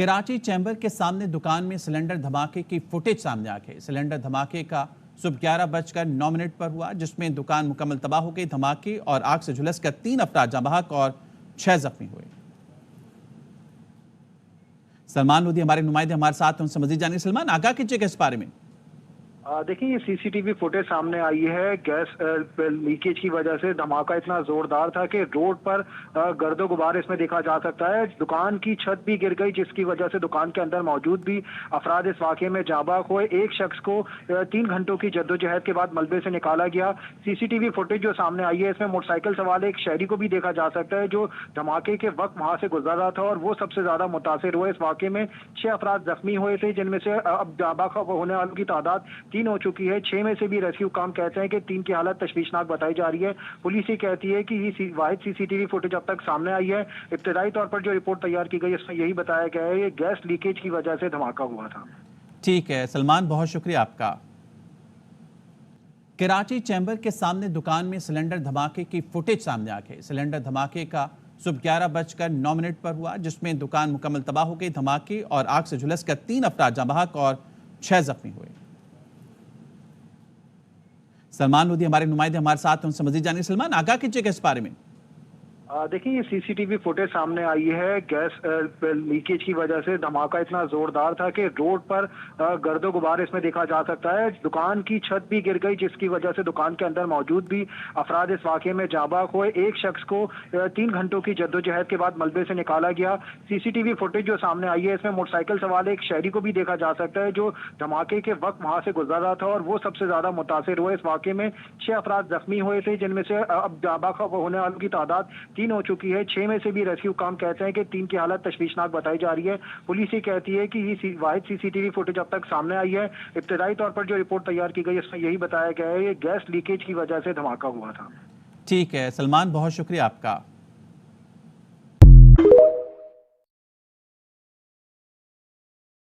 Karachi chamber के सामने दुकान में सिलेंडर धमाके की फुटेज सामने आ गई। सिलेंडर धमाके का सुबह 11:09 पर हुआ, जिसमें दुकान मुकम्मल तबाह हो गई। धमाके और आग से झुलसकर 3 अफराद जहां बहक और 6 जख्मी हुए। सलमान लोधी हमारे नुमाइंदे हमारे साथ, उनसे मजीद जानिए। सलमान, आगाह कीजिएगा इस बारे में। देखिए, ये सीसीटीवी फुटेज सामने आई है। गैस लीकेज की वजह से धमाका इतना जोरदार था कि रोड पर गर्दो गुबार इसमें देखा जा सकता है। दुकान की छत भी गिर गई, जिसकी वजह से दुकान के अंदर मौजूद भी अफराद इस वाकये में जाँ बाक हुए। एक शख्स को 3 घंटों की जद्दोजहद के बाद मलबे से निकाला गया। सीसीटीवी फुटेज जो सामने आई है, इसमें मोटरसाइकिल सवार एक शहरी को भी देखा जा सकता है जो धमाके के वक्त वहां से गुजर रहा था, और वो सबसे ज्यादा मुतासिर हुए। इस वाकये में 6 अफराद जख्मी हुए थे, जिनमें से अब जाँ बाक होने वालों की तादाद 3 हो चुकी है। 6 में से भी रेस्क्यू काम कहते हैं कि 3 की हालत तशवीशनाक बताई जा रही है। पुलिस ये कहती है कि ये वाहिद सीसीटीवी फुटेज अब तक सामने आई है। इब्तदाई तौर पर जो रिपोर्ट तैयार की गई, इसमें यही बताया गया है ये गैस लीकेज की वजह से धमाका हुआ था। ठीक है सलमान, बहुत शुक्रिया आपका। कराची चैम्बर के सामने दुकान में सिलेंडर धमाके की फुटेज सामने आ गई। सिलेंडर धमाके का सुबह 11:09 पर हुआ, जिसमें दुकान मुकम्मल तबाह हो गई। धमाके और आग से झुलसकर 3 अफराद जहां बहक और 6 जख्मी हुए। सलमान लोधी हमारे नुमाइंदे हमारे साथ, उनसे मजीद जानिए। सलमान, आगाह कीजिएगा इस बारे में। देखिए, ये सीसीटीवी फुटेज सामने आई है। गैस लीकेज की वजह से धमाका इतना जोरदार था कि रोड पर गर्दो गुबार इसमें देखा जा सकता है। दुकान की छत भी गिर गई, जिसकी वजह से दुकान के अंदर मौजूद भी अफराद इस वाकये में जाँ बाक हुए। एक शख्स को 3 घंटों की जद्दोजहद के बाद मलबे से निकाला गया। सीसीटीवी फुटेज जो सामने आई है, इसमें मोटरसाइकिल सवार एक शहरी को भी देखा जा सकता है जो धमाके के वक्त वहां से गुजर रहा था, और वो सबसे ज्यादा मुतासिर हुए। इस वाकये में 6 अफराद जख्मी हुए थे, जिनमें से अब जाँ बाक होने वालों की तादाद 3 हो चुकी है। 6 में से भी रेस्क्यू काम कहते हैं कि 3 की हालत तशवीशनाक बताई जा रही है। पुलिस ये कहती है कि ये वाहिद सीसीटीवी फुटेज अब तक सामने आई है। इब्तदाई तौर पर जो रिपोर्ट तैयार की गई, इसमें यही बताया गया है ये गैस लीकेज की वजह से धमाका हुआ था। ठीक है सलमान, बहुत शुक्रिया आपका।